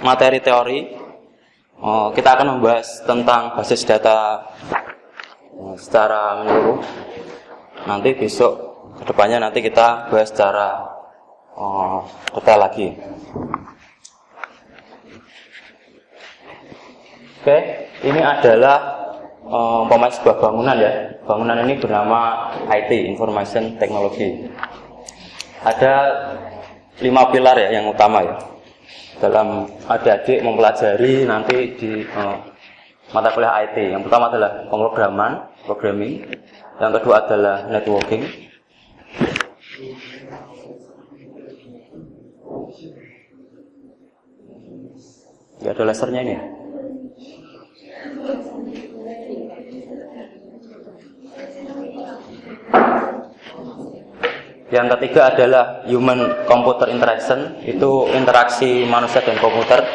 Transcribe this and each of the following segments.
materi teori. Kita akan membahas tentang basis data secara menyeluruh. Nanti besok kedepannya nanti kita bahas secara detail lagi. Oke, ini adalah umpamanya sebuah bangunan ya. Bangunan ini bernama IT, Information Technology. Ada 5 pilar ya yang utama ya. Dalam adik-adik mempelajari nanti di mata kuliah IT. Yang pertama adalah programming. Yang kedua adalah networking. Ya, ada lasernya ini. Yang ketiga adalah human computer interaction, itu interaksi manusia dan komputer.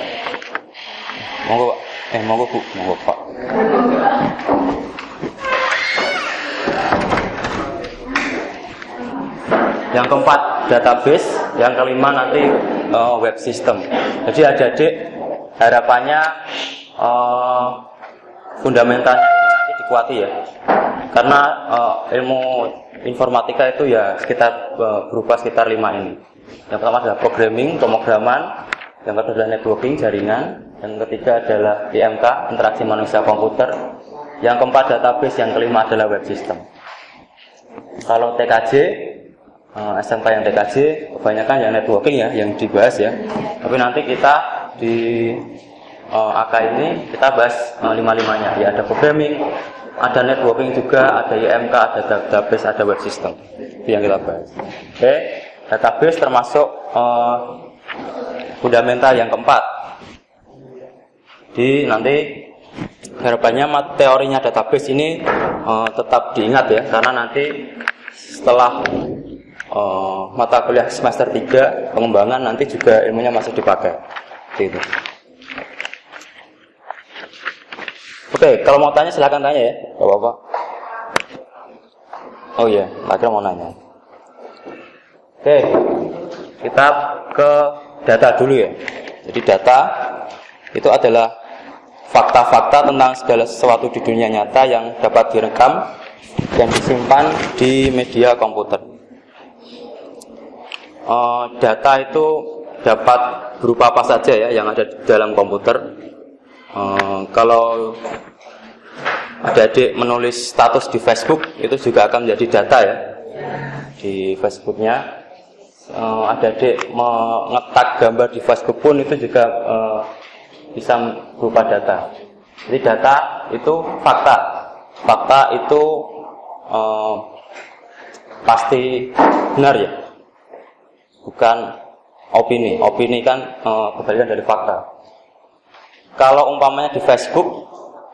Monggo Bu, monggo Pak. Yang keempat database, yang kelima nanti web system. Jadi adik-adik harapannya fundamentalnya ini nanti dikuati ya. Karena ilmu informatika itu ya sekitar berupa sekitar 5 ini. Yang pertama adalah programming, pemrograman. Yang kedua adalah networking, jaringan. Yang ketiga adalah IMK, interaksi manusia komputer. Yang keempat database, yang kelima adalah web system. Kalau TKJ, SMK yang TKJ kebanyakan yang networking ya yang dibahas ya. Tapi nanti kita di AK ini kita bahas 5-5-nya. Ya ada programming, ada networking juga, ada IMK, ada database, ada web system. Itu yang kita bahas. Oke, database termasuk fundamental yang keempat. Di nanti harapannya teorinya database ini tetap diingat ya, karena nanti setelah mata kuliah semester 3 pengembangan nanti juga ilmunya masih dipakai. Gitu. Oke, kalau mau tanya silakan tanya ya, gak apa-apa. Oh iya, akhirnya mau nanya. Oke, kita ke data dulu ya. Jadi data itu adalah fakta-fakta tentang segala sesuatu di dunia nyata yang dapat direkam dan disimpan di media komputer. Data itu dapat berupa apa saja ya yang ada di dalam komputer. Kalau adik-adik menulis status di Facebook itu juga akan menjadi data ya di Facebooknya. Adik-adik mengetak gambar di Facebook pun itu juga bisa berupa data. Jadi data itu fakta. Fakta itu pasti benar ya, bukan opini. Opini kan kebalikan dari fakta. Kalau umpamanya di Facebook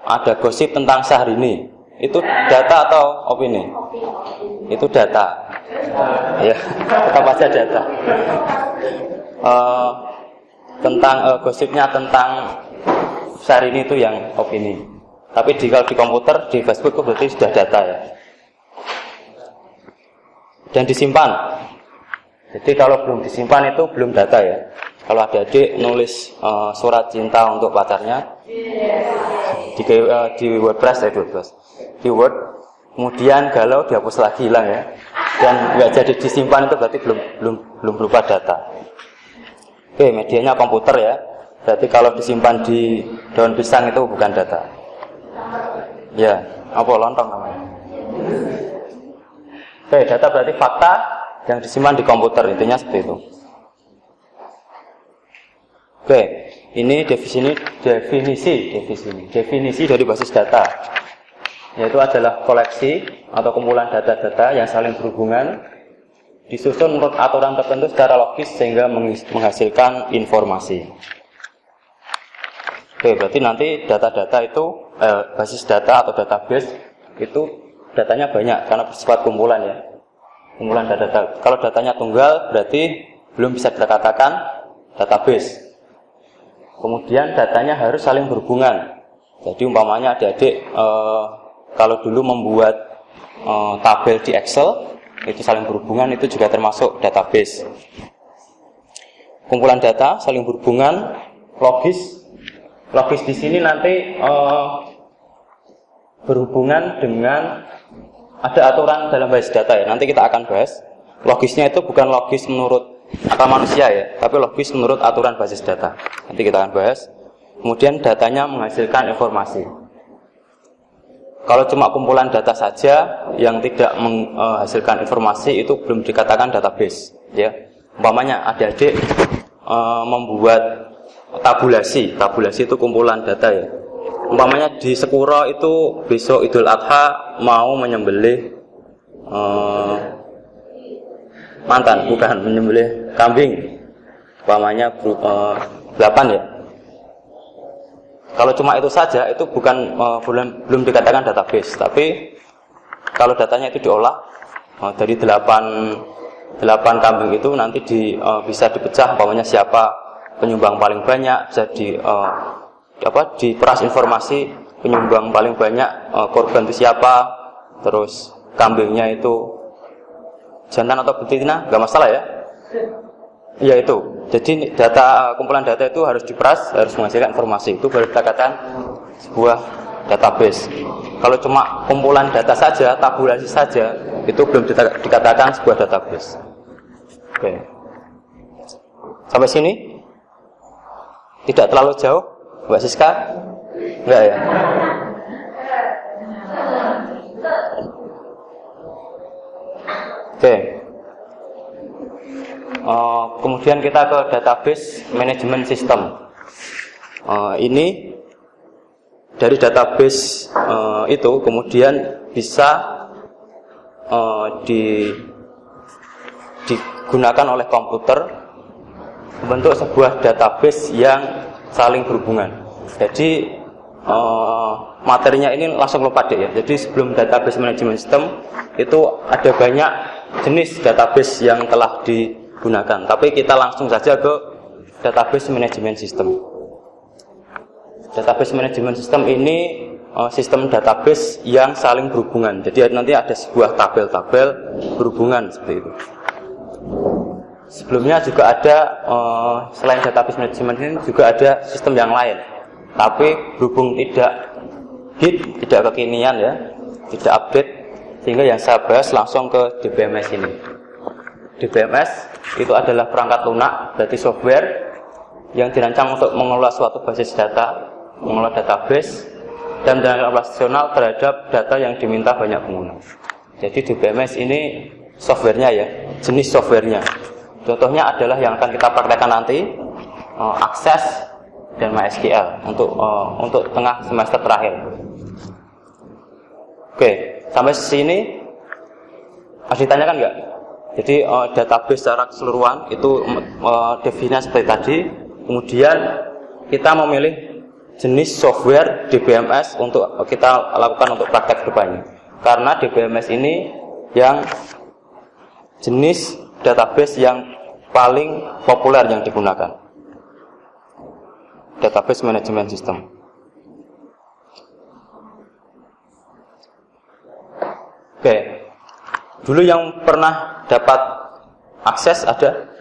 ada gosip tentang Syahrini, itu data atau opini? Itu data. Ya, tetap aja data. Tentang gosipnya tentang Syahrini itu yang opini. Tapi kalau di komputer, di Facebook itu berarti sudah data ya. Dan disimpan. Jadi kalau belum disimpan itu belum data ya. Kalau adik-adik nulis surat cinta untuk pacarnya di WordPress di Word, kemudian galau dihapus lagi hilang ya, dan nggak jadi disimpan itu berarti belum berupa data. Oke, medianya komputer ya, berarti kalau disimpan di daun pisang itu bukan data. Ya, apa lontong namanya? Oke, data berarti fakta yang disimpan di komputer, intinya seperti itu. Oke, ini definisi dari basis data, yaitu adalah koleksi atau kumpulan data-data yang saling berhubungan, disusun menurut aturan tertentu secara logis sehingga menghasilkan informasi. Oke, berarti nanti data-data itu basis data atau database itu datanya banyak karena bersifat kumpulan ya, kumpulan data. Kalau datanya tunggal berarti belum bisa kita katakan database. Kemudian datanya harus saling berhubungan. Jadi umpamanya adik-adik kalau dulu membuat tabel di Excel itu saling berhubungan, itu juga termasuk database. Kumpulan data saling berhubungan, Logis di sini nanti berhubungan dengan ada aturan dalam basis data ya. Nanti kita akan bahas. Logisnya itu bukan logis menurut akal manusia ya, tapi logis menurut aturan basis data. Nanti kita akan bahas. Kemudian datanya menghasilkan informasi. Kalau cuma kumpulan data saja yang tidak menghasilkan informasi itu belum dikatakan database ya. Umpamanya adik-adik membuat tabulasi itu kumpulan data ya. Umpamanya di Sekuro itu besok Idul Adha mau menyembelih menyembelih kambing. Umpamanya 8 ya. Kalau cuma itu saja itu belum dikatakan database, tapi kalau datanya itu diolah dari 8 kambing itu nanti bisa dipecah umpamanya siapa penyumbang paling banyak, bisa diperas informasi penyumbang paling banyak, korban itu siapa, terus kambingnya itu jantan atau betina, nggak masalah ya. Ya itu. Jadi kumpulan data itu harus diperas, harus menghasilkan informasi. Itu baru kita katakan sebuah database. Kalau cuma kumpulan data saja, tabulasi saja, itu belum dikatakan sebuah database. Oke. Sampai sini? Tidak terlalu jauh, Mbak Siska? Enggak ya? Oke. Kemudian kita ke database manajemen sistem. Ini dari database itu kemudian bisa digunakan oleh komputer membentuk sebuah database yang saling berhubungan. Jadi materinya ini langsung lompat ya. Jadi sebelum database manajemen sistem itu ada banyak jenis database yang telah digunakan. Tapi kita langsung saja ke database manajemen sistem. Database manajemen sistem ini sistem database yang saling berhubungan. Jadi nanti ada sebuah tabel-tabel berhubungan seperti itu. Sebelumnya juga ada selain database manajemen ini juga ada sistem yang lain. Tapi berhubung tidak hit, tidak kekinian ya, tidak update, sehingga yang saya bahas langsung ke DBMS ini. DBMS itu adalah perangkat lunak, berarti software yang dirancang untuk mengelola suatu basis data, mengelola database, dan dengan operasional terhadap data yang diminta banyak pengguna. Jadi DBMS ini softwarenya ya, jenis softwarenya. Contohnya adalah yang akan kita praktekkan nanti, Access dan MySQL untuk tengah semester terakhir. Oke, sampai sini harus ditanyakan nggak? Jadi database secara keseluruhan itu definisinya seperti tadi. Kemudian kita memilih jenis software DBMS untuk kita lakukan untuk praktek depannya. Karena DBMS ini yang jenis database yang paling populer yang digunakan. Database management system. Oke. Dulu yang pernah dapat akses ada.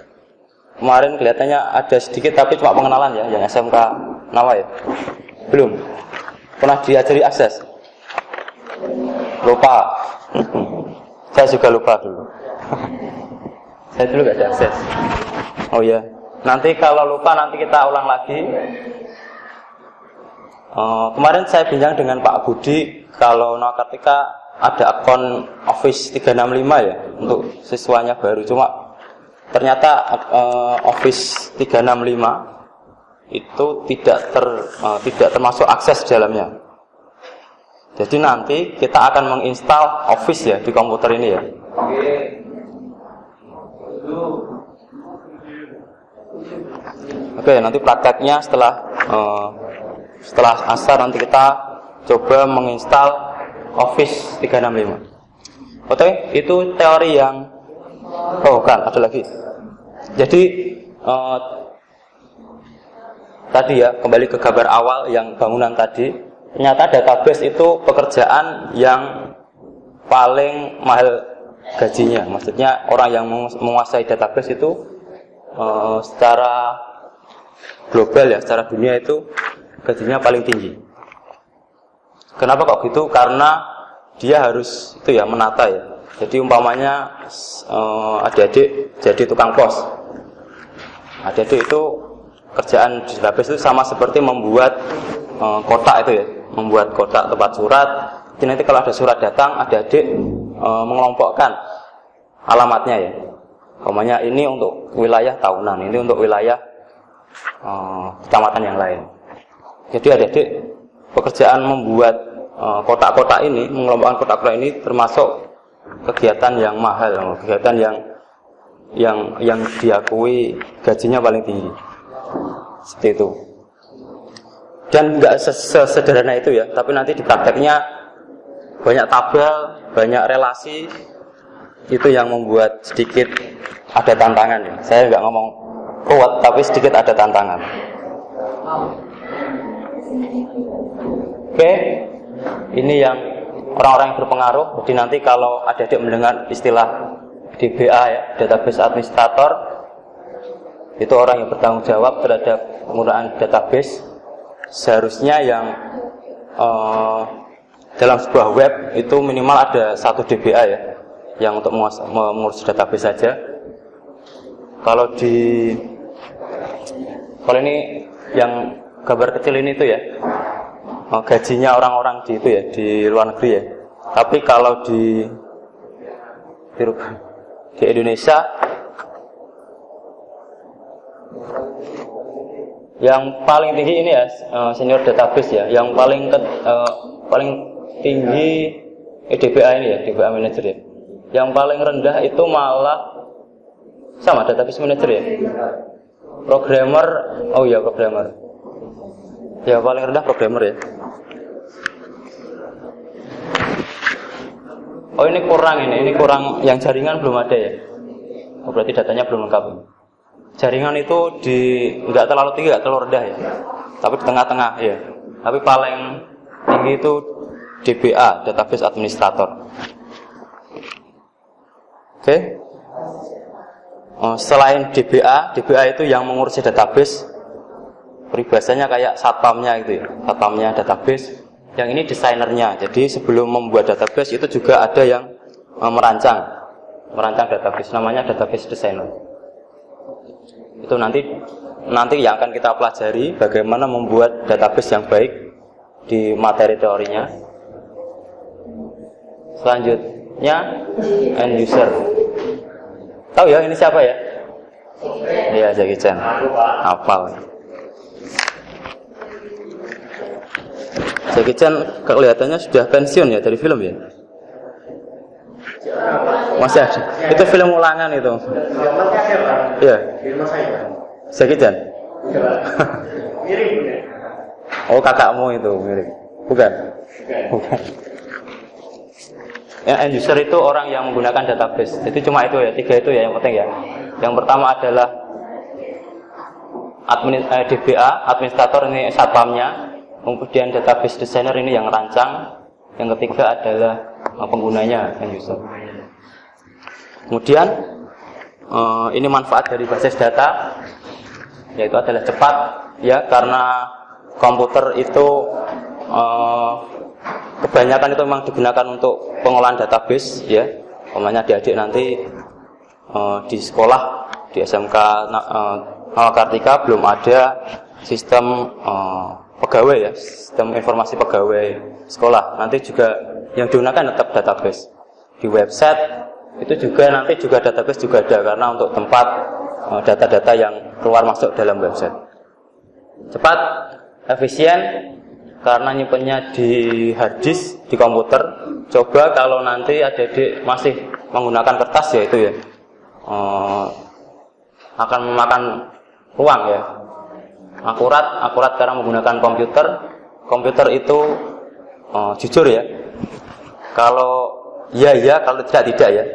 Kemarin kelihatannya ada sedikit tapi cuma pengenalan ya, yang SMK Nawa ya. Belum. Pernah diajari akses? Lupa. Saya juga lupa dulu. Saya dulu gak ada akses. Oh iya. Nanti kalau lupa nanti kita ulang lagi. Kemarin saya bincang dengan Pak Budi kalau Nawakartika ada akun Office 365 ya untuk siswanya baru. Cuma ternyata Office 365 itu tidak termasuk akses di dalamnya. Jadi nanti kita akan menginstal Office ya di komputer ini ya. Oke, nanti prakteknya setelah asar nanti kita coba menginstal Office 365. Oke, itu teori yang kan ada lagi. Jadi tadi ya kembali ke gambar awal yang bangunan tadi. Ternyata database itu pekerjaan yang paling mahal gajinya. Maksudnya orang yang menguasai database itu secara global ya, secara dunia itu gajinya paling tinggi. Kenapa kok gitu? Karena dia harus itu ya menata ya. Jadi umpamanya adik-adik jadi tukang pos. Adik-adik itu kerjaan di database itu sama seperti membuat kotak itu ya, membuat kotak tempat surat. Jadi nanti kalau ada surat datang, adik-adik mengelompokkan alamatnya ya. Umpamanya ini untuk wilayah tahunan, ini untuk wilayah kecamatan yang lain. Jadi adik-adik pekerjaan membuat kotak-kotak ini, mengelompokkan kotak-kotak ini termasuk kegiatan yang mahal, kegiatan yang diakui gajinya paling tinggi. Seperti itu. Dan nggak sesederhana itu ya, tapi nanti di prakteknya banyak tabel, banyak relasi, itu yang membuat sedikit ada tantangan ya. Saya nggak ngomong kuat, tapi sedikit ada tantangan. Oke, ini yang orang-orang yang berpengaruh. Jadi nanti kalau adik-adik mendengar istilah DBA ya, database administrator, itu orang yang bertanggung jawab terhadap penggunaan database. Seharusnya yang dalam sebuah web itu minimal ada 1 DBA ya, yang untuk mengurus database saja. Kalau ini yang gambar kecil ini tuh ya, gajinya orang-orang di itu ya, di luar negeri ya. Tapi kalau di Indonesia yang paling tinggi ini ya, senior database ya, yang paling tinggi DBA ini ya, DBA manager ya. Yang paling rendah itu malah sama database manager ya. Programmer, oh iya programmer. Ya paling rendah programmer ya. Oh ini kurang yang jaringan belum ada ya. Oh berarti datanya belum lengkap. Jaringan itu enggak terlalu tinggi, enggak terlalu rendah ya. Tapi di tengah-tengah ya. Tapi paling tinggi itu DBA, database administrator. Oke. Selain DBA itu yang mengurusi database. Peribahasanya kayak satpamnya gitu ya. Satpamnya database. Yang ini desainernya. Jadi sebelum membuat database itu juga ada yang merancang database, namanya database designer. Itu nanti yang akan kita pelajari bagaimana membuat database yang baik di materi teorinya. Selanjutnya end user. Tahu ya ini siapa ya? Iya, Jackie Chan. Hafal. Jackie Chan kelihatannya sudah pensiun ya dari film ya? Masih ada. Itu film ulangan itu. Iya. Jackie Chan. Mirip. Oh kakakmu itu mirip. Bukan. Yang end user itu orang yang menggunakan database. Itu cuma itu ya, 3 itu ya yang penting ya. Yang pertama adalah DBA, administrator ini satpamnya. Kemudian database designer ini yang rancang. Yang ketiga adalah penggunanya, end user. Kemudian ini manfaat dari basis data, yaitu adalah cepat ya, karena komputer itu kebanyakan itu memang digunakan untuk pengolahan database ya. Umpamanya adik-adik nanti di sekolah di SMK Kartika belum ada sistem pegawai ya, sistem informasi pegawai sekolah. Nanti juga yang digunakan tetap database. Di website itu juga nanti juga database juga ada, karena untuk tempat data-data yang keluar masuk dalam website. Cepat, efisien, karena nyimpennya di hard disk di komputer. Coba kalau nanti adik-adik masih menggunakan kertas ya itu ya, akan memakan ruang ya. Akurat karena menggunakan komputer itu jujur ya. Kalau ya, kalau tidak ya.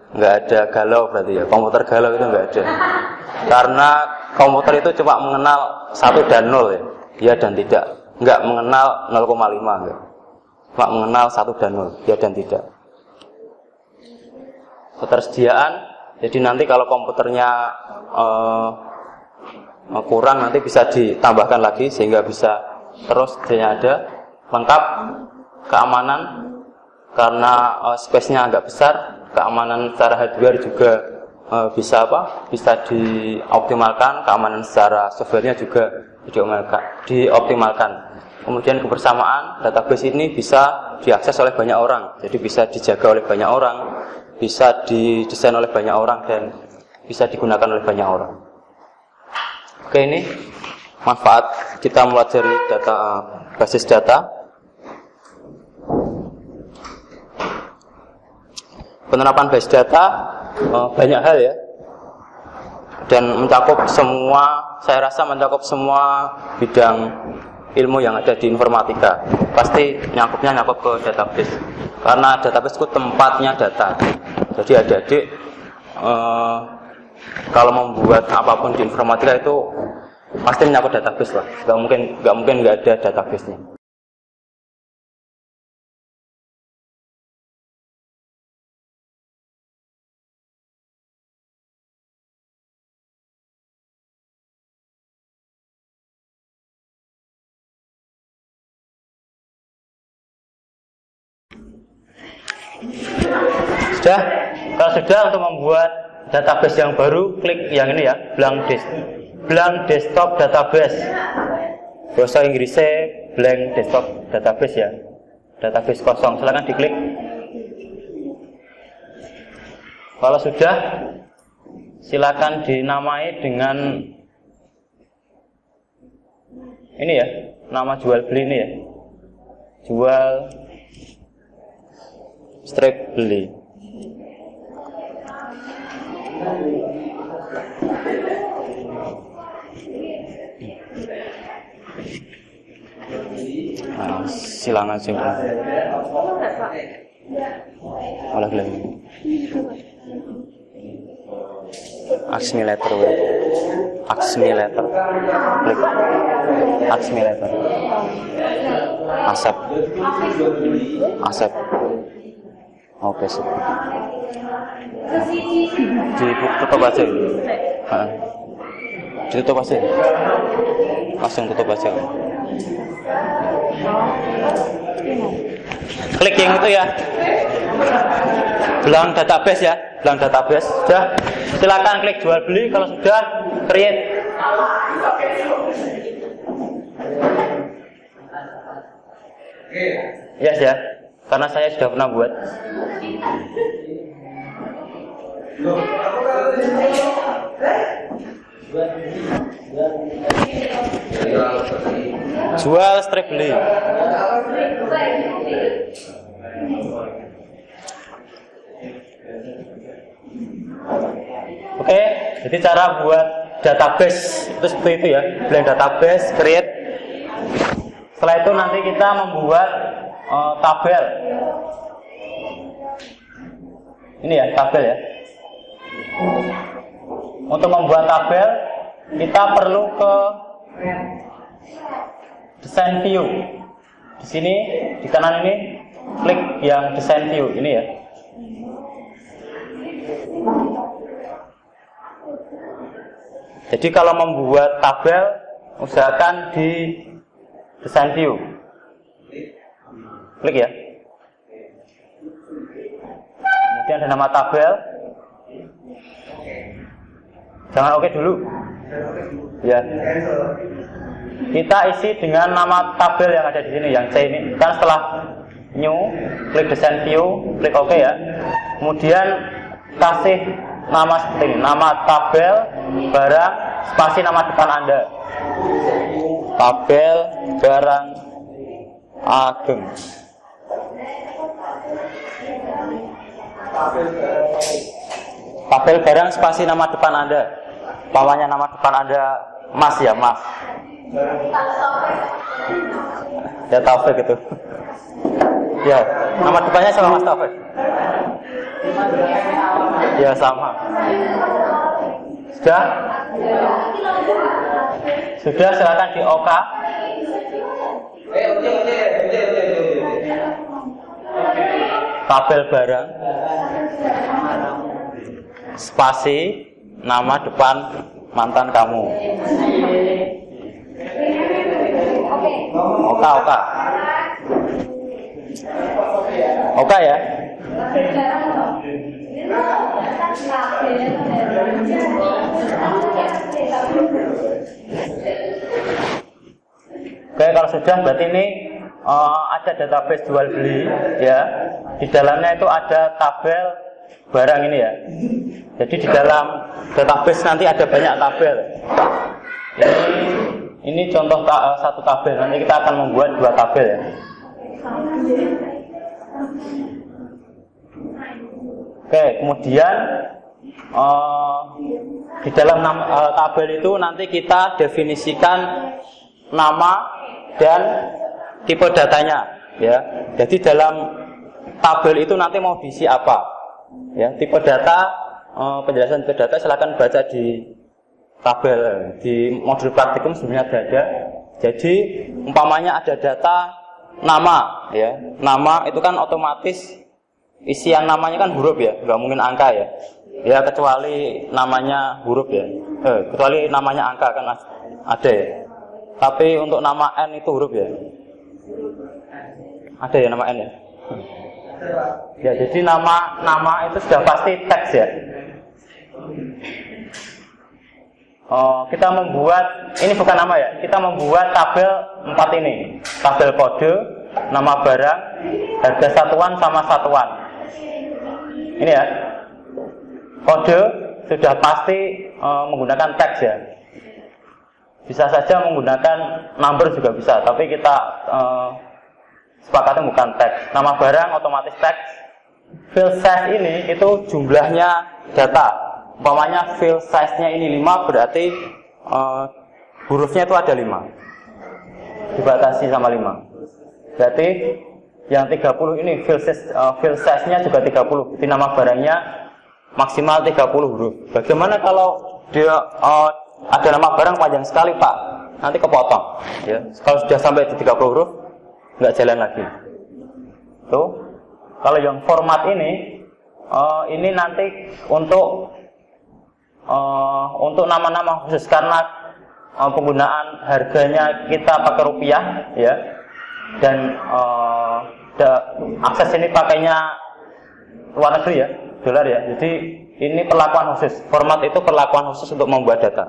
Nggak ada galau berarti ya. Komputer galau itu nggak ada. Karena komputer itu cuma mengenal 1 dan 0 ya. Ya dan tidak. Nggak mengenal 0,5 enggak. Cuma mengenal 1 dan 0, ya dan tidak. Ketersediaan, jadi nanti kalau komputernya kurang nanti bisa ditambahkan lagi sehingga bisa terus dia ada lengkap. Keamanan karena space-nya agak besar, keamanan secara hardware juga bisa dioptimalkan, keamanan secara softwarenya juga dioptimalkan. Kemudian kebersamaan database ini bisa diakses oleh banyak orang, jadi bisa dijaga oleh banyak orang, bisa didesain oleh banyak orang dan bisa digunakan oleh banyak orang. Oke, ini manfaat kita mempelajari basis data. Penerapan basis data banyak hal ya, dan mencakup semua, saya rasa mencakup semua bidang ilmu yang ada di informatika. Pasti nyangkup ke database, karena database itu tempatnya data. Jadi adik-adik kalau membuat apapun di informatika itu pasti menyangkut database lah. Gak mungkin nggak ada database-nya. Sudah? Kalau sudah, untuk membuat database yang baru, klik yang ini ya, blank desktop database. Bahasa Inggrisnya blank desktop database ya, database kosong. Silakan diklik. Kalau sudah, silakan dinamai dengan ini ya, nama jual beli ini ya, jual strip beli. Nah, silangan sih. Oleh lagi. Accumulator. Klik. Accumulator. Accept. Oke, sip. Ditutup aja. Ditutup aja. Langsung tutup aja. Klik yang itu ya. Blank database ya. Blank database. Sudah. Silakan klik jual beli. Kalau sudah, create. Yes ya. Karena saya sudah pernah buat. Jual strip beli. Oke, jadi cara buat database itu seperti itu ya. Blank database, create. Setelah itu nanti kita membuat tabel. Ini ya, tabel ya. Untuk membuat tabel, kita perlu ke design view. Di sini, di kanan ini, klik yang design view ini ya. Jadi kalau membuat tabel, usahakan di design view. Klik ya. Kemudian ada nama tabel. Jangan oke dulu. Ya. Kita isi dengan nama tabel yang ada di sini, yang C ini. Kan setelah new, klik design view, klik oke ya. Kemudian kasih nama seperti ini, nama tabel barang spasi nama depan Anda. Tabel barang Ageng. Tabel barang spasi nama depan Anda. Pawanya nama depan Anda Mas ya, Mas. Ya Taufik gitu. Ya, nama depannya sama Mas Taufik. Ya sama. Sudah? Sudah, silakan di OK. Tabel barang spasi nama depan mantan kamu. Oka. Oka ya. Oke, kalau sudah berarti ini ada database jual beli ya. Di dalamnya itu ada tabel barang ini ya. Jadi di dalam database nanti ada banyak tabel. Ini contoh satu tabel. Nanti kita akan membuat 2 tabel ya. Oke, kemudian di dalam tabel itu nanti kita definisikan nama dan tipe datanya ya. Jadi dalam tabel itu nanti mau diisi apa ya. Tipe data, penjelasan tipe data silakan baca di tabel di modul praktikum sebenarnya ada. Jadi umpamanya ada data nama ya. Nama itu kan otomatis isian namanya kan huruf ya, nggak mungkin angka ya. Ya kecuali namanya huruf ya. Kecuali namanya angka kan ada ya. Tapi untuk nama N itu huruf ya. Ada ya nama N ya. Ya jadi nama itu sudah pasti teks ya. Kita membuat, ini bukan nama ya, kita membuat tabel 4 ini. Tabel kode, nama barang, harga satuan sama satuan. Ini ya. Kode sudah pasti menggunakan teks ya. Bisa saja menggunakan number juga bisa, tapi kita sepakatnya bukan teks. Nama barang otomatis teks. Field size ini itu jumlahnya data. Umpamanya field size-nya ini 5, berarti hurufnya itu ada 5. Dibatasi sama 5. Berarti yang 30 ini field size-nya juga 30. Jadi nama barangnya maksimal 30 huruf. Bagaimana kalau dia ada nama barang panjang sekali Pak, nanti kepotong ya. Kalau sudah sampai di 30 huruf nggak jalan lagi. Tuh, kalau yang format ini nanti untuk nama-nama khusus karena penggunaan harganya kita pakai rupiah ya, dan akses ini pakainya luar negeri ya, dolar ya. Jadi ini perlakuan khusus. Format itu perlakuan khusus untuk membuat data.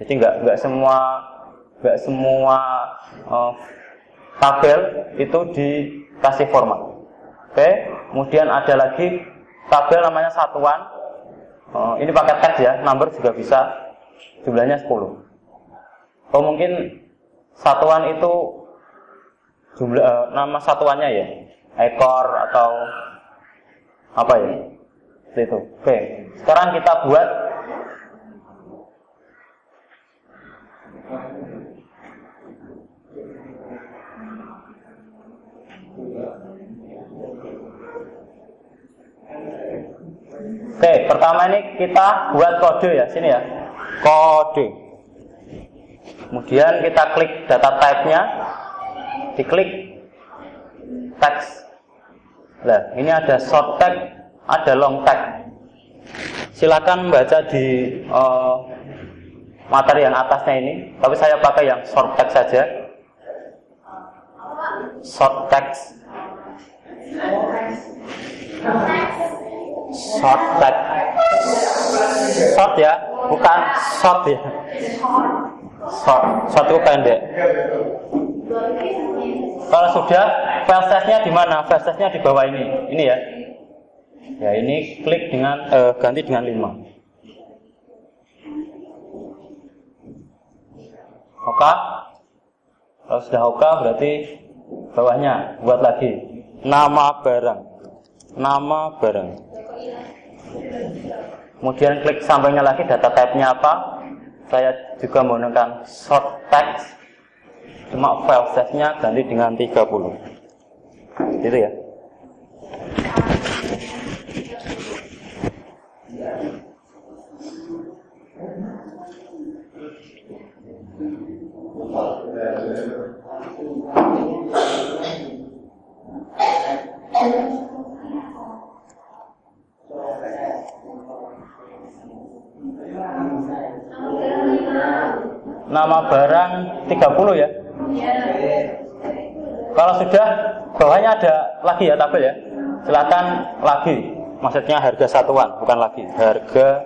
Jadi nggak semua tabel itu dikasih format. Oke, kemudian ada lagi tabel namanya satuan. Ini pakai teks ya, number juga bisa. Jumlahnya 10. Oh mungkin satuan itu jumlah nama satuannya ya, ekor atau apa ya? Itu. Oke, sekarang kita buat Oke, pertama ini kita buat kode ya, sini ya. Kode. Kemudian kita klik data type-nya. Diklik text. Nah, ini ada short text, ada long text. Silakan baca di materi yang atasnya ini, tapi saya pakai yang short text saja. Short text. Short text. Short ya, bukan short ya. Short itu pendek. Kalau sudah, file size-nya di mana? File size-nya di bawah ini. Ini ya. Ya, ini klik dengan ganti dengan 5. Oke. Kalau sudah oke berarti bawahnya buat lagi nama barang. Nama barang. Kemudian klik sampingnya lagi data type-nya apa. Saya juga menggunakan short text. Cuma file size-nya ganti dengan 30. Gitu ya. Kalau sudah, bawahnya ada lagi ya tabel ya. Silakan lagi. Maksudnya harga satuan, bukan lagi. Harga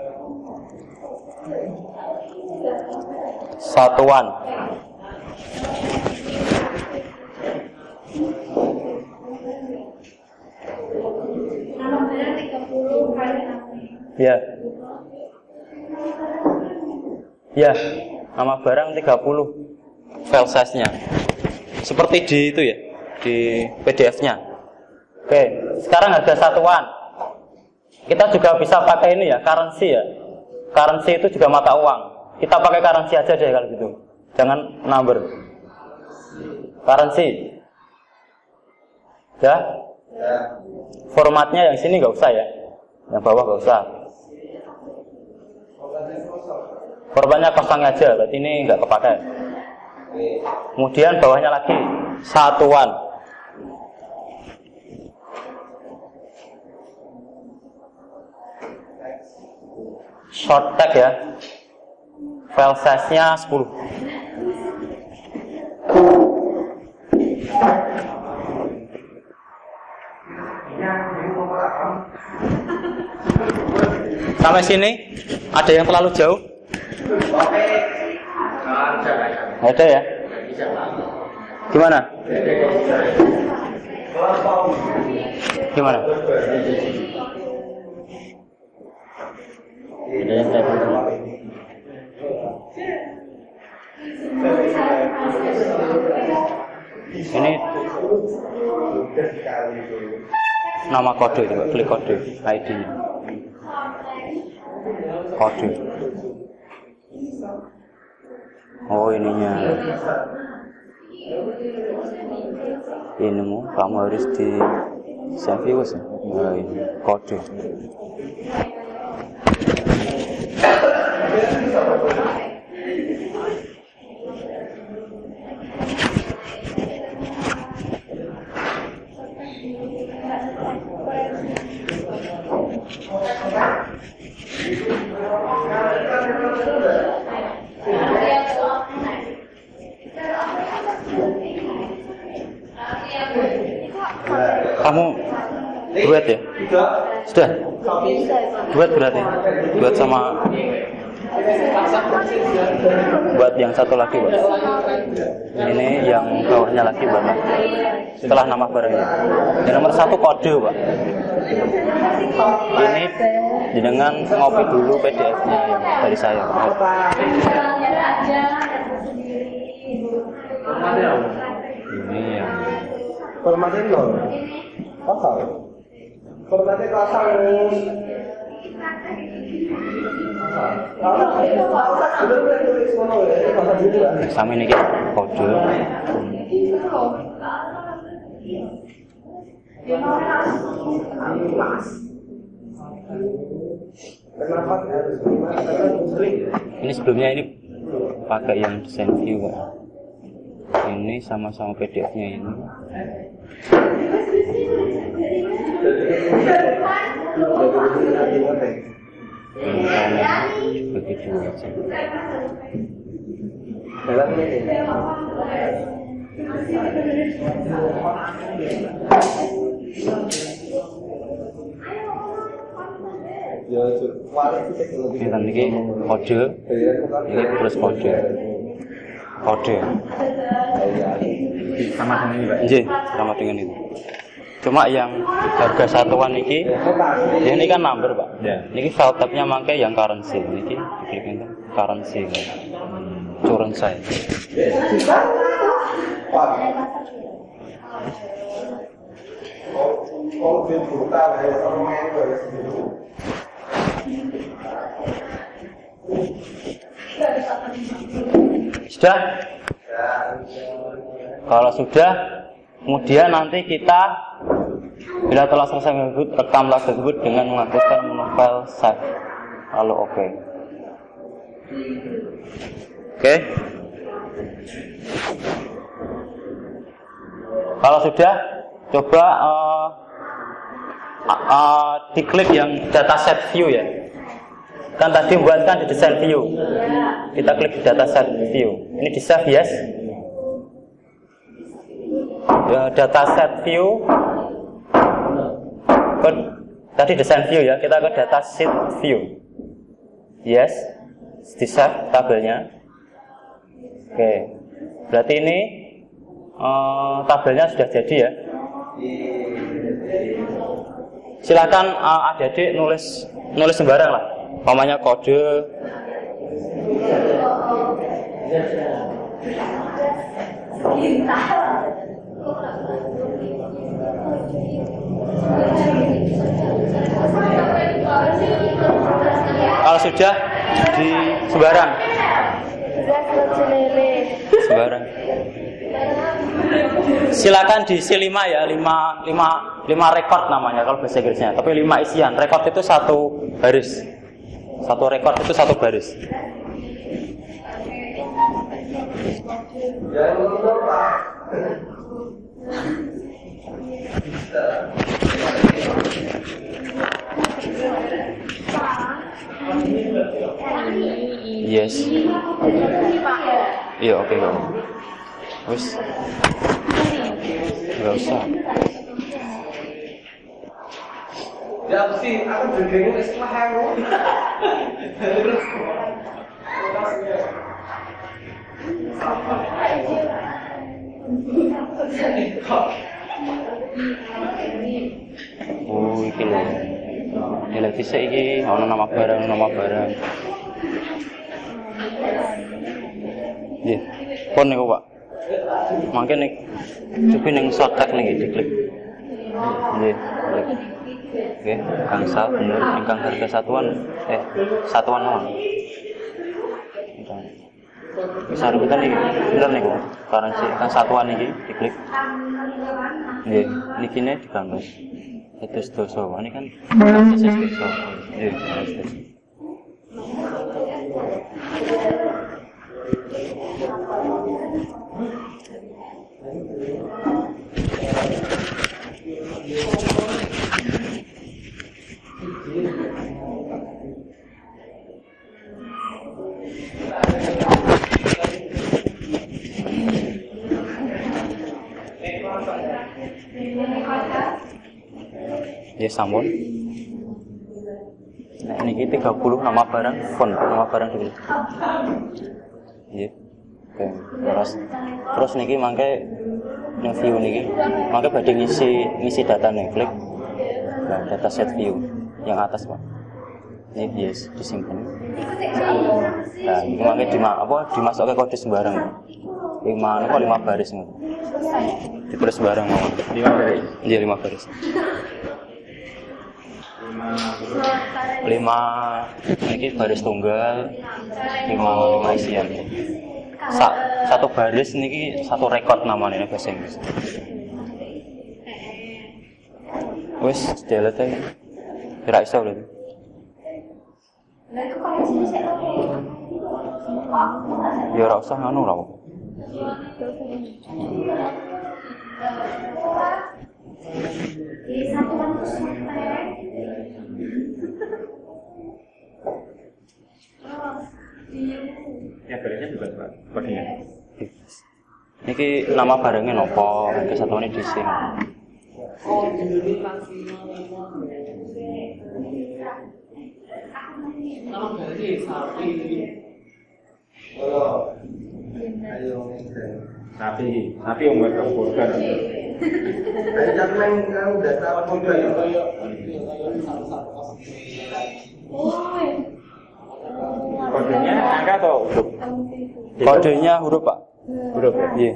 satuan. Ya. Ya, nama barang 30 file size-nya. Seperti di itu ya, di PDF-nya. Oke, sekarang harga satuan. Kita juga bisa pakai ini ya, currency ya. Currency itu juga mata uang. Kita pakai currency aja deh kalau gitu. Jangan number. Currency. Ya? Formatnya yang sini nggak usah ya. Yang bawah nggak usah. Formatnya kosong aja, berarti ini nggak kepakai. Kemudian bawahnya lagi satuan. Short tag ya. File size-nya 10. Sampai sini ada yang terlalu jauh? Ada ya? Gimana? Gimana? Ada yang ini nama kode juga, klik kode ID-nya. Kode. Oh ininya. Ini kamu harus di save ya. Nah, ini kode. Kamu duet ya? Sudah? Duet berarti? Duet sama buat yang satu lagi, Pak. Ini yang bawahnya lagi, Pak. Setelah nama barangnya. Yang nomor 1 kode, Pak. Ini dengan ngopi dulu PDF-nya yang dari saya. Ini yang formatnya nol, pasal. Formatnya pasal. sama ini kita kode. Ini sebelumnya ini pakai yang desain view, Pak. Ini sama-sama PDF-nya ini. Begitu aja. Ini tadi kode, ini plus kode. Kode sama dengan ini, Pak. Nggih, sama dengan itu. Cuma yang harga satuan ini kan number, Pak. Ya. Ini file tab-nya mangke yang currency. Niki diklik enten currency. Currency. Sudah? Kalau sudah, kemudian nanti kita bila telah selesai menginput, rekamlah tersebut dengan mengaktifkan menu file save. Lalu oke. Oke. Kalau sudah, coba diklik yang dataset view ya. Kan tadi buatkan di desain view. Kita klik di dataset view. Ini di save yes. dataset view. Tadi desain view ya, kita ke dataset view. Yes, di save tabelnya. Oke, berarti ini tabelnya sudah jadi ya. Silakan adik-adik nulis sembarang lah. Umpamanya kode. Kalau sudah di sembarang. Sembarang. Silakan di C5 ya, 5 record namanya kalau bahasa Inggrisnya. Tapi 5 isian. Record itu satu baris. Satu record itu satu baris. Yes. Iya, oke kok. Wis. Enggak usah. Ya mesti aku dengerin setelah aku. Oh, iki lho. Nilai dhisik iki ana nama barang. Nggih. Pon niku, Pak. Mangke nek coba ning shortcut niki diklik. Nggih, klik. Nggih, gangsal bener ingkang harga satuan mawon. Sarutan iki bener niku. Currency ingkang satuan iki diklik. Nggih, niki ne digambar. Itu dosa. Ini kan dosa. Nggih, dosa. Ya sampun. Nah ini 30 nama barang, font nama barang dulu. Iya. Oke. Terus niki mangke yang view niki, mangke badhe ngisi data nih, klik. Nah, data set view yang atas, Pak. Ini yes, disimpan. Nah, ini mangke dimasukke kode sembarang. 5 baris nih. Ditulis sembarang mawon. 5 baris. Iya, 5 baris. 5 ini baris tunggal 5 isian. Satu baris niki satu rekod namanya ini bahasa Inggris. Wes delete ae. Ora iso lho. Ya ora usah ngono lho. Ya barisnya juga Pak, kodenya. Niki nama barangnya nopo, kesatuannya dising. Nama barangnya sapi. Sapi yang buat burger. Jangan kamu udah tahu burger. Kodenya angka atau huruf? Kodenya huruf, Pak. Huruf ya? Iya.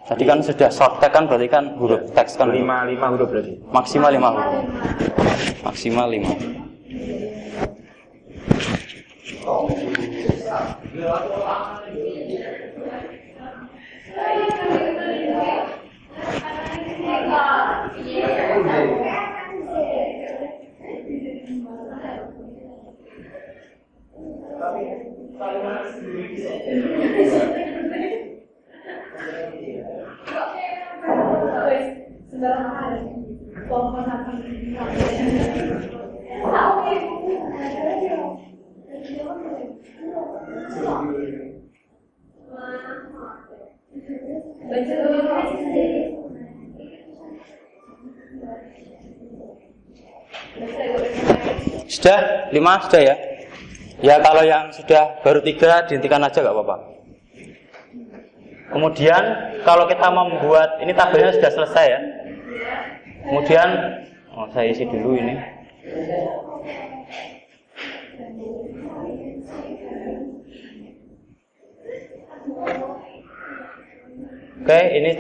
Tadi kan sudah short tag kan berarti kan huruf teks kan 5 huruf berarti. Maksimal 5 huruf. Maksimal 5. Sudah 5 sudah ya. Ya kalau yang sudah baru 3 dihentikan aja nggak apa-apa. Kemudian kalau kita membuat ini tabelnya sudah selesai ya. Kemudian saya isi dulu ini. Oke, ini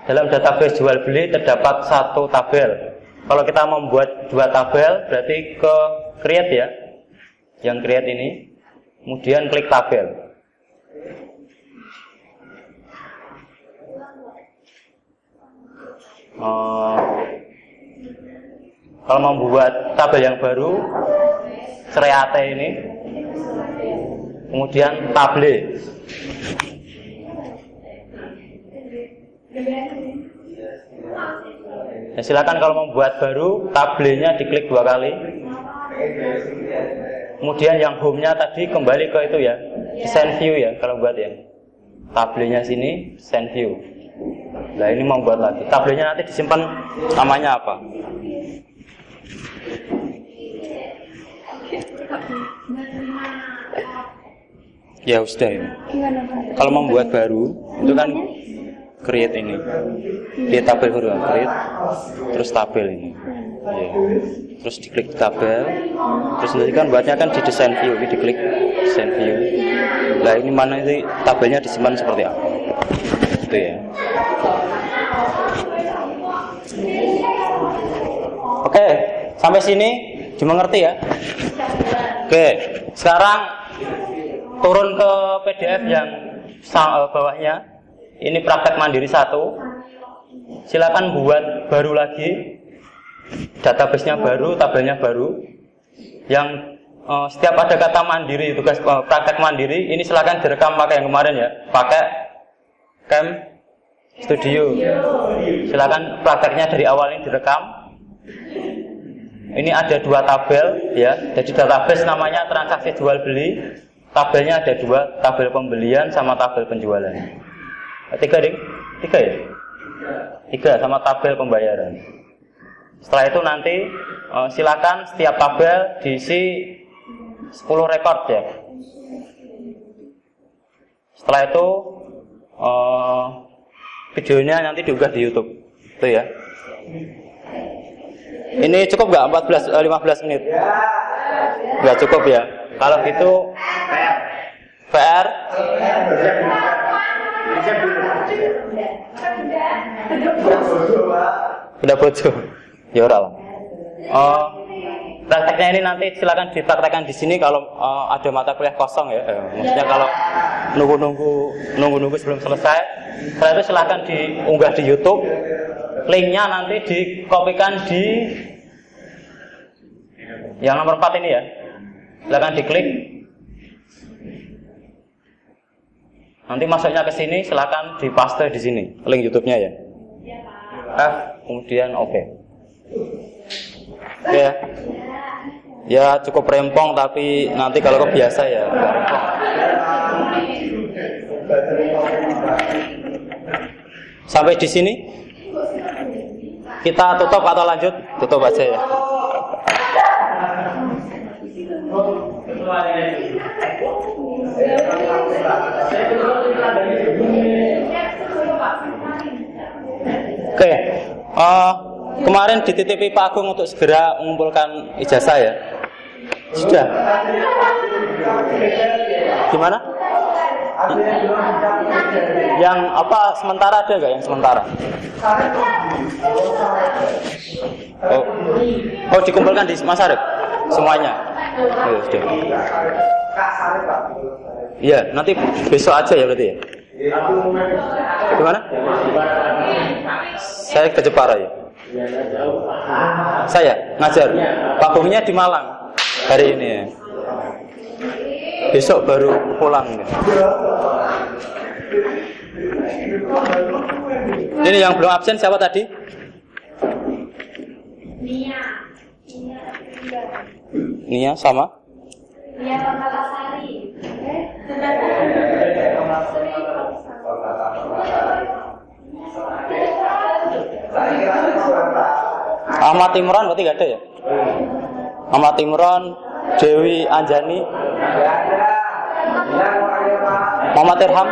dalam database jual beli terdapat 1 tabel. Kalau kita membuat 2 tabel berarti ke create ya. Yang create ini. Kemudian klik tabel. Kalau membuat tabel yang baru create ini. Kemudian table. Ya, silakan kalau membuat baru tabelnya diklik 2 kali. Kemudian yang home-nya tadi kembali ke itu ya, send view ya kalau buat ya. Tabelnya sini send view. Nah ini membuat lagi. Tabelnya nanti disimpan namanya apa? Ya sudah ini. Kalau membuat baru itu kan create ini. Di tabel baru create, terus tabel ini. Ya. Terus diklik tabel, terus nanti kan buatnya kan di design view, diklik design view. Nah ini mana itu tabelnya disimpan seperti apa? Itu ya. Oke, sampai sini dimengerti ya? Oke, sekarang turun ke PDF yang bawahnya. Ini praktek mandiri 1. Silakan buat baru lagi. Database-nya baru, tabelnya baru. Yang setiap ada kata mandiri, tugas praktek mandiri, ini silakan direkam pakai yang kemarin ya. Pakai Cam Studio. Silakan prakteknya dari awal ini direkam. Ini ada 2 tabel ya. Jadi database namanya transaksi jual beli. Tabelnya ada 2, tabel pembelian sama tabel penjualan. 3 ding? 3 ya? 3 sama tabel pembayaran. Setelah itu nanti silakan setiap tabel diisi 10 rekod ya. Setelah itu videonya nanti diunggah di YouTube. Itu ya. Ini cukup nggak 15 menit? Nggak cukup ya. Kalau gitu PR udah bocor. Ya ora lah. Prakteknya ini nanti silakan dipraktekkan di sini kalau ada mata kuliah kosong ya. Maksudnya kalau nunggu sebelum selesai. Setelah itu silakan diunggah di YouTube. Linknya nanti dikopikan di yang nomor 4 ini ya. Silakan diklik. Nanti masuknya ke sini, silakan dipaste di sini link YouTube-nya ya. Kemudian oke. Oke ya. Ya cukup rempong tapi nanti kalau kebiasa ya enggak rempong. Sampai di sini kita tutup atau lanjut? Tutup aja ya. Oke, kemarin dititipi Pak Agung untuk segera mengumpulkan ijazah ya. Sudah. Gimana? Yang apa sementara ada nggak yang sementara? Oh dikumpulkan di Mas Arif semuanya. Oh, sudah. Iya, nanti besok aja ya berarti ya. Gimana? Saya ke Jepara ya. Saya ngajar. Pangungnya di Malang hari ini ya. Besok baru pulang ya. Ini yang belum absen siapa tadi? Nia sama? Nia Pangkalasari. Ahmad Imran berarti gak ada ya? Muhammad Imron, Dewi Anjani, Muhammad Irham.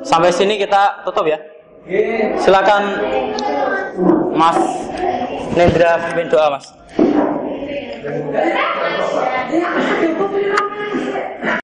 Sampai sini kita tutup ya. Silakan Mas Nendra pimpin doa, Mas.